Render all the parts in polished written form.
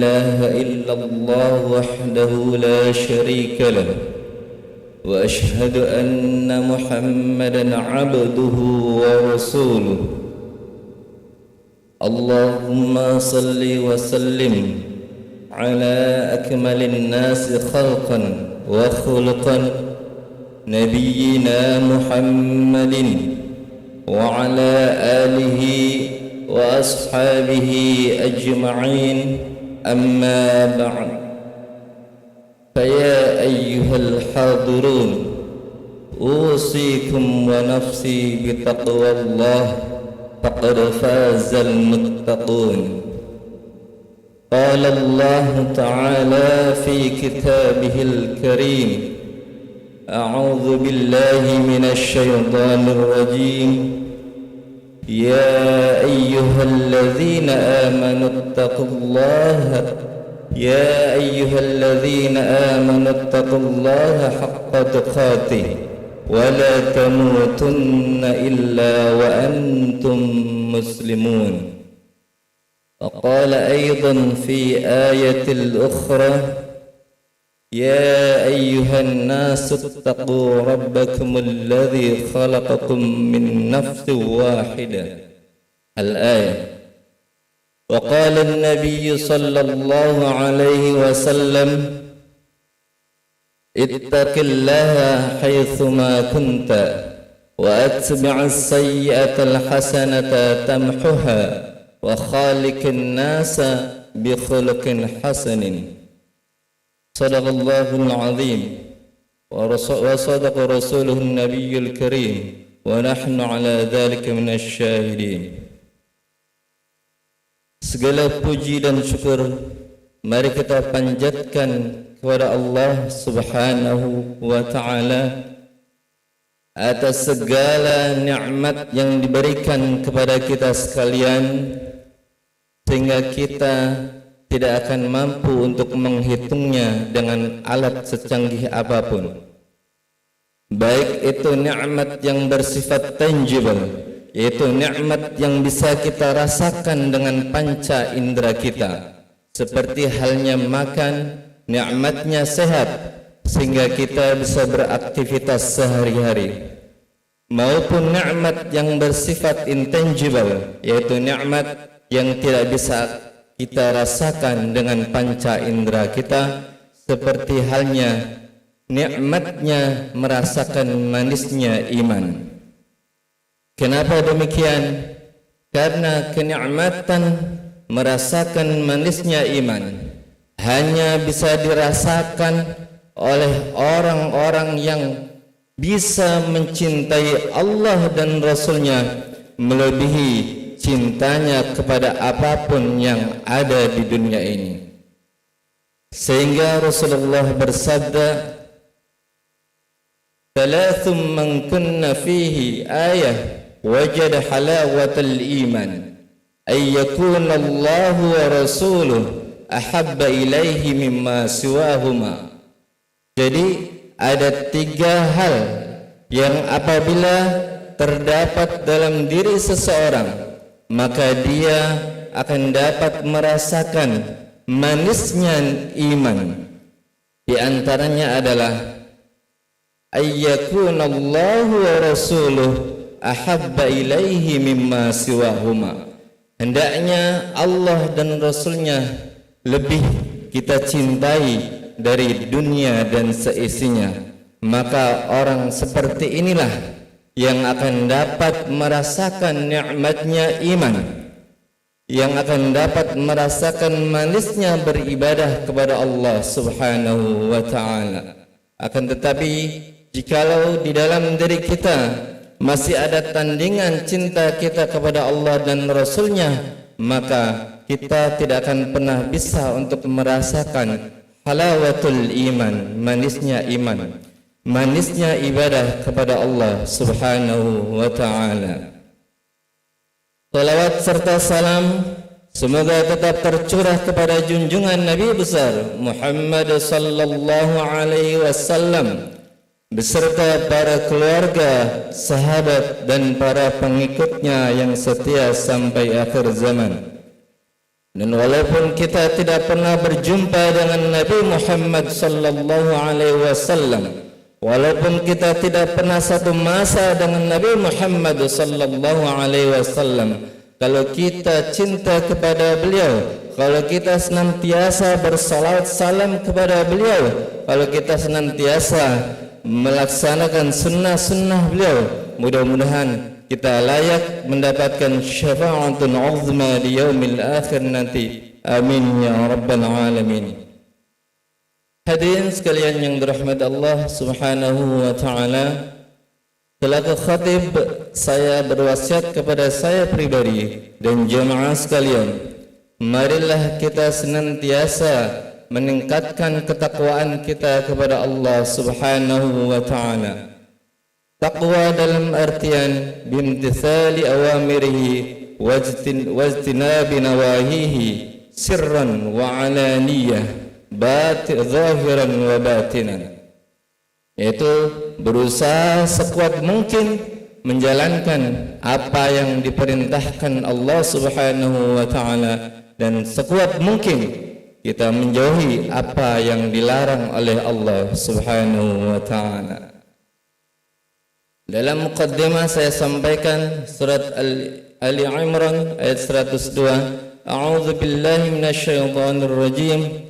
إله إلا الله وحده لا شريك له وأشهد أن محمدا عبده ورسوله اللهم صل وسلم على أكمل الناس خلقا وخلقا نبينا محمد وعلى آله وأصحابه أجمعين أما بعد فيا أيها الحاضرون أوصيكم ونفسي بتقوى الله فقد فاز المتقون قال الله تعالى في كتابه الكريم أعوذ بالله من الشيطان الرجيم يا أيها الذين آمنوا اتقوا الله حق تقاته ولا تموتن إلا وأنتم مسلمون وقال أيضا في آية الأخرى يا أيها الناس اتقوا ربكم الذي خلقكم من نفس واحدة الآية وقال النبي صلى الله عليه وسلم اتق الله حيثما كنت وأتبع السيئة الحسنة تمحها وخالق الناس بخلق حسن صدق الله العظيم وصدق رسوله النبي الكريم ونحن على ذلك من الشاهدين. Segala puji dan syukur mari kita panjatkan kepada Allah Subhanahu wa taala atas segala nikmat yang diberikan kepada kita sekalian sehingga kita tidak akan mampu untuk menghitungnya dengan alat secanggih apapun. Baik itu nikmat yang bersifat tangible, yaitu nikmat yang bisa kita rasakan dengan panca indera kita, seperti halnya makan, nikmatnya sehat sehingga kita bisa beraktivitas sehari-hari, maupun nikmat yang bersifat intangible, yaitu nikmat yang tidak bisa kita rasakan dengan panca indera kita, seperti halnya nikmatnya merasakan manisnya iman. Kenapa demikian? Karena kenikmatan merasakan manisnya iman hanya bisa dirasakan oleh orang-orang yang bisa mencintai Allah dan Rasulnya melebihi cintanya kepada apapun yang ada di dunia ini. Sehingga Rasulullah bersabda, "Thalathum man kunna fihi ayah wajada halawatal iman ay yakuna Allah wa rasuluhu ahabba ilaihi mimma siwahuma." Jadi ada 3 hal yang apabila terdapat dalam diri seseorang, maka dia akan dapat merasakan manisnya iman. Di antaranya adalah ayyakunallahu wa rasuluhu ahabba ilaihi mimma siwahuma. Hendaknya Allah dan Rasulnya lebih kita cintai dari dunia dan seisinya. Maka orang seperti inilah yang akan dapat merasakan nikmatnya iman, yang akan dapat merasakan manisnya beribadah kepada Allah Subhanahu wa ta'ala. Akan tetapi jikalau di dalam diri kita masih ada tandingan cinta kita kepada Allah dan Rasulnya, maka kita tidak akan pernah bisa untuk merasakan halawatul iman, manisnya iman, manisnya ibadah kepada Allah Subhanahu wa ta'ala. Salawat serta salam semoga tetap tercurah kepada junjungan Nabi besar Muhammad sallallahu alaihi wasallam beserta para keluarga, sahabat dan para pengikutnya yang setia sampai akhir zaman. Dan walaupun kita tidak pernah berjumpa dengan Nabi Muhammad sallallahu alaihi wasallam, walaupun kita tidak pernah satu masa dengan Nabi Muhammad sallallahu alaihi wasallam, kalau kita cinta kepada beliau, kalau kita senantiasa bersalawat salam kepada beliau, kalau kita senantiasa melaksanakan sunnah-sunnah beliau, mudah-mudahan kita layak mendapatkan syafa'atun 'uzma di yaumil akhir nanti. Amin ya rabbal alamin. Hadirin sekalian yang dirahmati Allah Subhanahu wa taala, selaku khatib saya berwasiat kepada saya pribadi dan jemaah sekalian, marilah kita senantiasa meningkatkan ketakwaan kita kepada Allah Subhanahu wa taala. Taqwa dalam artian bimtithali awamirihi wajtinabi nawahihi sirran wa alaniyah zahiran wa batinan, yaitu berusaha sekuat mungkin menjalankan apa yang diperintahkan Allah Subhanahu wa taala dan sekuat mungkin kita menjauhi apa yang dilarang oleh Allah Subhanahu wa taala. Dalam muqaddimah saya sampaikan surat Ali Imran ayat 102. A'udzu billahi minasyaitonir rajim.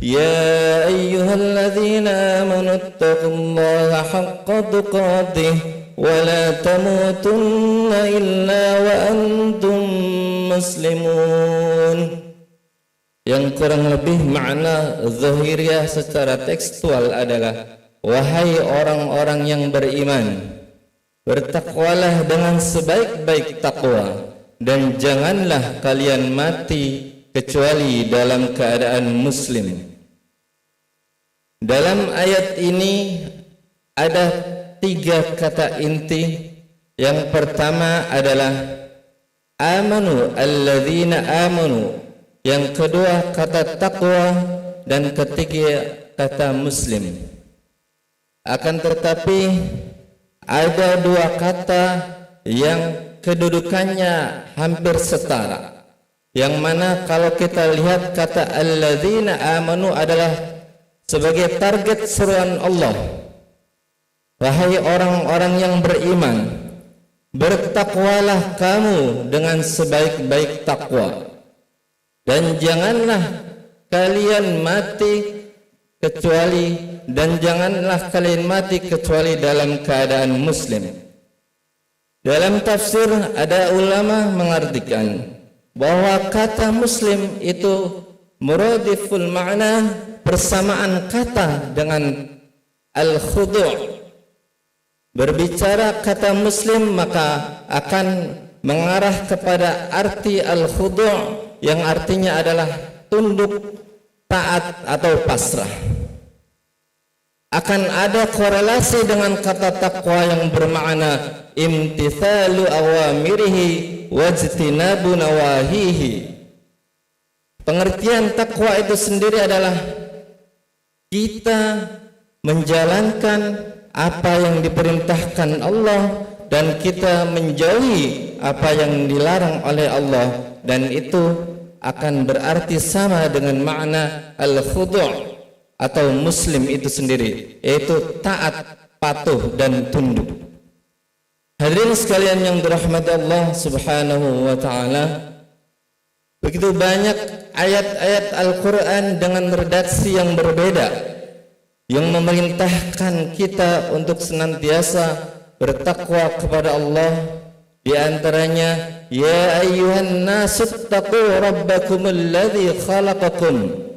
Ya ayyuhalladzina amanu taqullaha haqqa tuqatih wa la tamutunna illa wa antum muslimun. Yang kurang lebih makna zahiriah secara tekstual adalah, wahai orang-orang yang beriman, bertakwalah dengan sebaik-baik takwa, dan janganlah kalian mati kecuali dalam keadaan muslim. Dalam ayat ini ada 3 kata inti. Yang pertama adalah amanu alladzina amanu, yang kedua kata takwa, dan ketiga kata muslim. Akan tetapi ada 2 kata yang kedudukannya hampir setara, yang mana kalau kita lihat kata alladzina amanu adalah sebagai target seruan Allah. Wahai orang-orang yang beriman, bertakwalah kamu dengan sebaik-baik takwa, dan janganlah kalian mati kecuali dalam keadaan muslim. Dalam tafsir ada ulama mengartikan bahwa kata muslim itu muradiful makna, persamaan kata dengan al-khudu'. Berbicara kata muslim maka akan mengarah kepada arti al-khudu' yang artinya adalah tunduk, taat atau pasrah. Akan ada korelasi dengan kata takwa yang bermakna imtithalu awamirihi wajtinabu nawahihi. Pengertian takwa itu sendiri adalah kita menjalankan apa yang diperintahkan Allah dan kita menjauhi apa yang dilarang oleh Allah, dan itu akan berarti sama dengan makna al-khudu' atau muslim itu sendiri, yaitu taat, patuh dan tunduk. Hadirin sekalian yang dirahmati Allah Subhanahu wa taala, begitu banyak ayat-ayat Al-Qur'an dengan redaksi yang berbeda yang memerintahkan kita untuk senantiasa bertakwa kepada Allah. Di antaranya, ya ayyuhan nasuttaqu rabbakumul ladzi khalaqakum.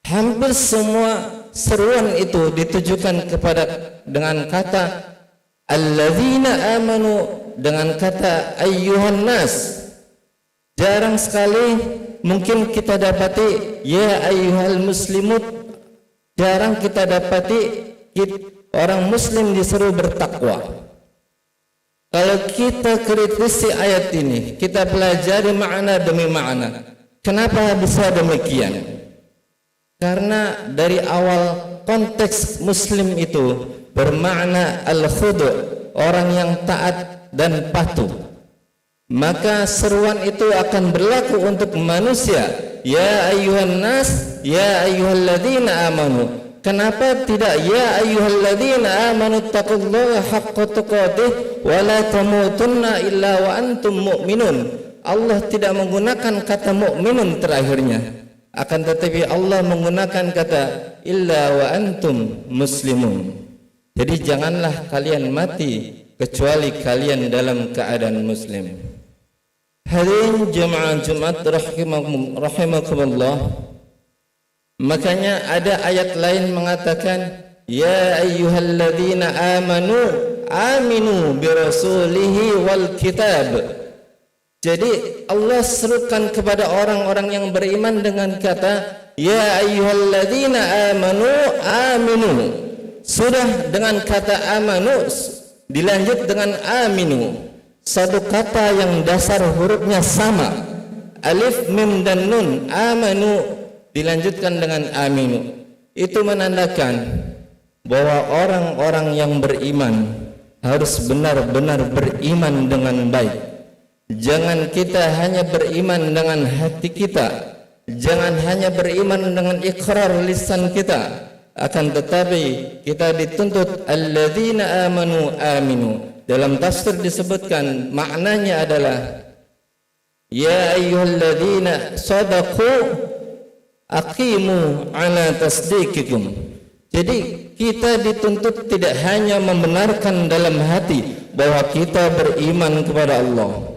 Hampir semua seruan itu ditujukan kepada dengan kata alladzina amanu, dengan kata ayyuhan nas. Jarang sekali mungkin kita dapati ya ayyuhal muslimut. Jarang kita dapati orang muslim disuruh bertakwa. Kalau kita kritisi ayat ini, kita pelajari makna demi makna. Kenapa bisa demikian? Karena dari awal konteks muslim itu bermakna al-khudu', orang yang taat dan patuh. maka seruan itu akan berlaku untuk manusia. Ya ayyuhan nas, ya ayyuhalladzina amanu. Kenapa tidak ya ayyuhalladzina amanu taqullaha haqqa tuqatih wa la tamutunna illa wa antum mu'minun? Allah tidak menggunakan kata mukminun terakhirnya, akan tetapi Allah menggunakan kata illa wa antum muslimun. Jadi janganlah kalian mati kecuali kalian dalam keadaan muslim. Hadirin jemaah Jumat rahimakumullah, makanya ada ayat lain mengatakan ya ayyuhalladzina amanu aminu birasulihi wal kitab. Jadi Allah serukan kepada orang-orang yang beriman dengan kata ya ayyuhalladzina amanu aminu. Sudah dengan kata amanu dilanjut dengan aminu, satu kata yang dasar hurufnya sama, alif, mim dan nun. Amanu dilanjutkan dengan aminu. Itu menandakan bahwa orang-orang yang beriman harus benar-benar beriman dengan baik. Jangan kita hanya beriman dengan hati kita, jangan hanya beriman dengan ikrar lisan kita, akan tetapi kita dituntut alladzina amanu aminu. Dalam tafsir disebutkan maknanya adalah ya ayyuhalladzina sadaqu aqimu ala tasdiqikum. Jadi kita dituntut tidak hanya membenarkan dalam hati bahwa kita beriman kepada Allah.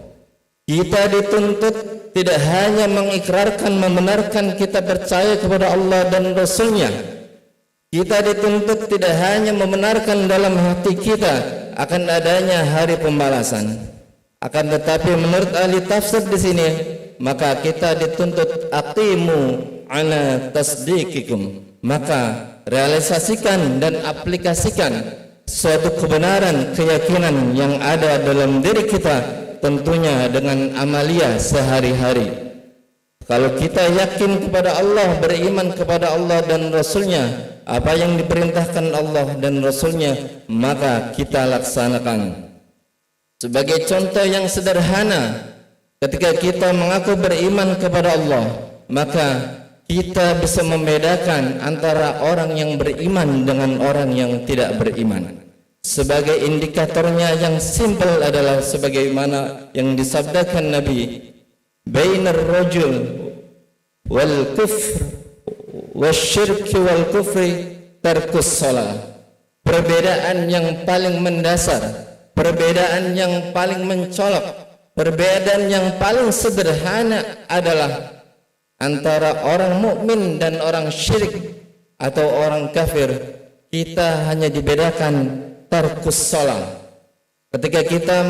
Kita dituntut tidak hanya mengikrarkan membenarkan kita percaya kepada Allah dan Rasulnya. Kita dituntut tidak hanya membenarkan dalam hati kita akan adanya hari pembalasan. Akan tetapi menurut ahli tafsir di sini, maka kita dituntut aqimu ala tasdiqikum. Maka realisasikan dan aplikasikan suatu kebenaran, keyakinan yang ada dalam diri kita, tentunya dengan amalia sehari-hari. Kalau kita yakin kepada Allah, beriman kepada Allah dan Rasulnya, apa yang diperintahkan Allah dan Rasulnya, maka kita laksanakan. Sebagai contoh yang sederhana, ketika kita mengaku beriman kepada Allah, maka kita bisa membedakan antara orang yang beriman dengan orang yang tidak beriman. Sebagai indikatornya yang simpel adalah sebagaimana yang disabdakan Nabi, bainar rajul wal kufr wasyirki wal kufri tarkus shalah. Perbedaan yang paling mendasar, perbedaan yang paling mencolok, perbedaan yang paling sederhana adalah antara orang mukmin dan orang syirik atau orang kafir. Kita hanya dibedakan tarkus shalah. Ketika kita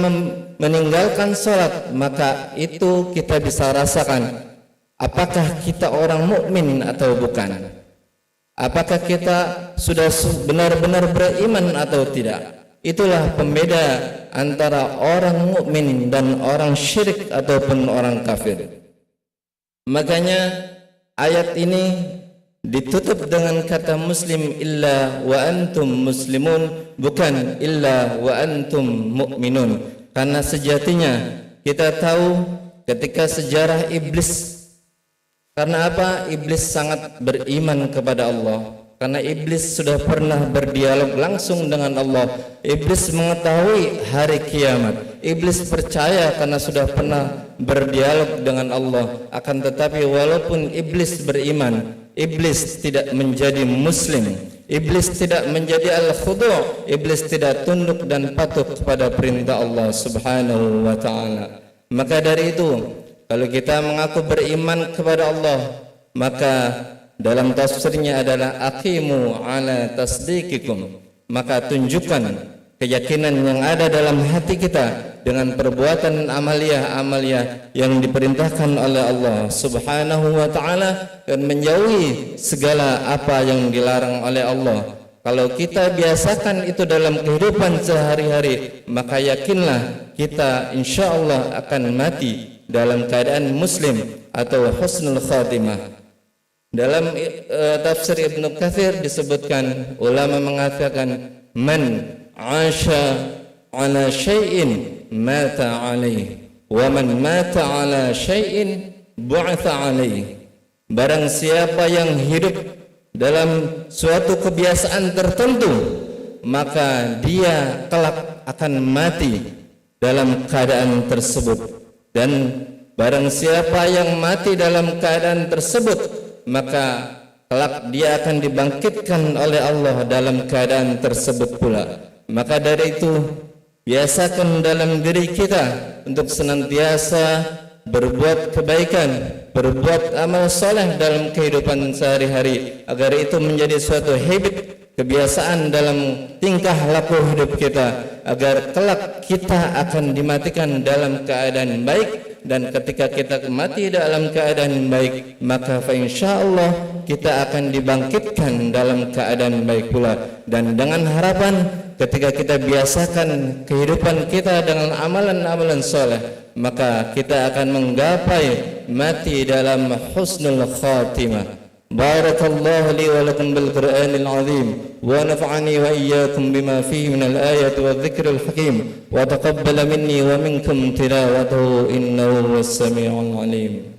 meninggalkan salat, maka itu kita bisa rasakan apakah kita orang mukmin atau bukan. Apakah kita sudah benar-benar beriman atau tidak. Itulah pembeda antara orang mukmin dan orang syirik ataupun orang kafir. Makanya ayat ini ditutup dengan kata muslim illa wa antum muslimun, bukan illa wa antum mu'minun. Karena sejatinya kita tahu ketika sejarah iblis, karena apa? Iblis sangat beriman kepada Allah. Karena iblis sudah pernah berdialog langsung dengan Allah. Iblis mengetahui hari kiamat. Iblis percaya karena sudah pernah berdialog dengan Allah. Akan tetapi walaupun iblis beriman, iblis tidak menjadi muslim. Iblis tidak menjadi al-khudu'. Iblis tidak tunduk dan patuh kepada perintah Allah Subhanahu wa ta'ala. Maka dari itu, kalau kita mengaku beriman kepada Allah, maka dalam tafsirnya adalah aqimu ala tasdiqikum. Maka tunjukkan keyakinan yang ada dalam hati kita dengan perbuatan amalia yang diperintahkan oleh Allah Subhanahu wa ta'ala, dan menjauhi segala apa yang dilarang oleh Allah. Kalau kita biasakan itu dalam kehidupan sehari-hari, maka yakinlah kita insyaallah akan mati dalam keadaan muslim atau husnul khatimah. Dalam tafsir Ibnu Katsir disebutkan, ulama mengatakan man 'asha 'ala syai'in mata 'alaihi. wa man mata ala syai'in bu'atha alaihi. Barang siapa yang hidup dalam suatu kebiasaan tertentu, maka dia kelak akan mati dalam keadaan tersebut. Dan barang siapa yang mati dalam keadaan tersebut, maka kelak dia akan dibangkitkan oleh Allah dalam keadaan tersebut pula. Maka dari itu, biasakan dalam diri kita untuk senantiasa berbuat kebaikan, berbuat amal soleh dalam kehidupan sehari-hari, agar itu menjadi suatu habit, kebiasaan dalam tingkah laku hidup kita, agar kelak kita akan dimatikan dalam keadaan baik. Dan ketika kita mati dalam keadaan baik, maka insyaallah kita akan dibangkitkan dalam keadaan baik pula. Dan dengan harapan ketika kita biasakan kehidupan kita dengan amalan-amalan soleh, maka kita akan menggapai mati dalam husnul khatimah. Barakallahu li wa lakum bil Qur'anil azim wa nafa'ani wa iyyakum bima fihi minal ayati wadh-dhikril hakim wa taqabbala minni wa minkum tilawatahu innahu huwas samiul alim.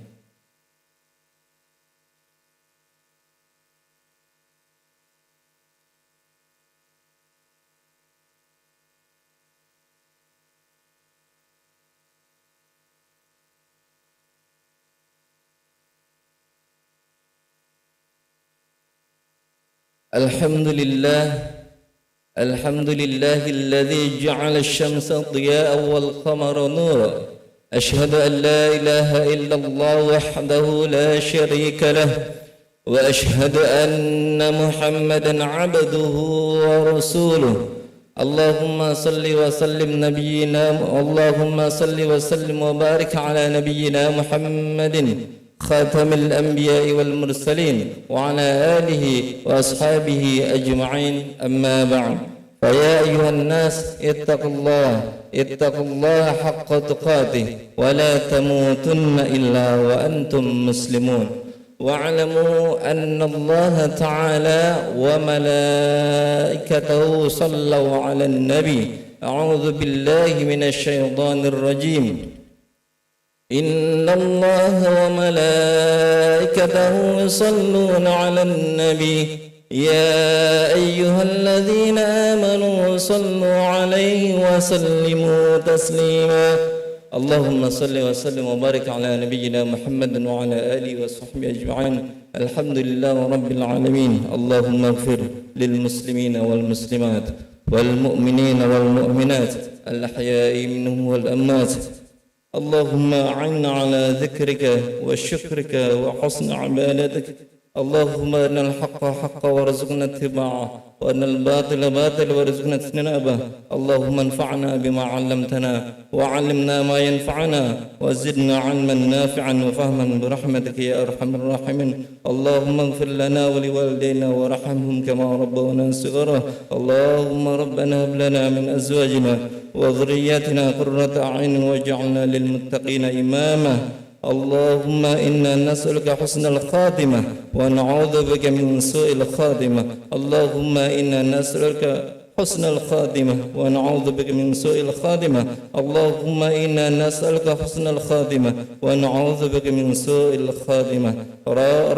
الحمد لله الذي جعل الشمس ضياء والقمر نورا. أشهد أن لا إله إلا الله وحده لا شريك له، وأشهد أن محمدا عبده ورسوله. اللهم صل وسلم وبارك على نبينا محمد خاتم الأنبياء والمرسلين وعلى آله وأصحابه أجمعين. أما بعد، فيا أيها الناس اتقوا الله حق تقاته ولا تموتن إلا وأنتم مسلمون. واعلموا أن الله تعالى وملائكته صلوا على النبي. أعوذ بالله من الشيطان الرجيم. إن الله وملائكته يصلون على النبي يا أيها الذين آمنوا صلوا عليه وسلموا تسليما. اللهم صل وسلم وبارك على نبينا محمد وعلى آله وصحبه أجمعين. الحمد لله رب العالمين. اللهم اغفر للمسلمين والمسلمات والمؤمنين والمؤمنات الأحياء منهم والأموات. اللهم أعنا على ذكرك وشكرك وحسن عبادتك. اللهم أرنا الحق حقا وارزقنا اتباعه، وأرنا الباطل باطلا وارزقنا اجتنابه. اللهم انفعنا بما علمتنا وعلمنا ما ينفعنا وزدنا علما نافعا وفهما برحمتك يا أرحم الراحمين. اللهم اغفر لنا ولوالدينا وارحمهم كما ربونا صغارا. اللهم ربنا هب لنا من أزواجنا وذرياتنا قرة أعين واجعلنا للمتقين إماما. اللهم إنا نسألك حسن الخاتمة ونعوذ بك من سوء الخاتمة. اللهم إنا نسألك حسن الخاتمة ونعوذ بك من سوء الخاتمة. اللهم إنا نسألك حسن الخاتمة ونعوذ بك من سوء الخاتمة.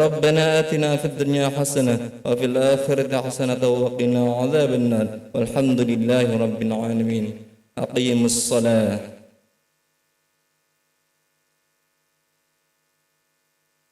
ربنا آتنا في الدنيا حسنة وفي الآخرة حسنة وقنا عذاب النار. والحمد لله رب العالمين. أقيموا الصلاة.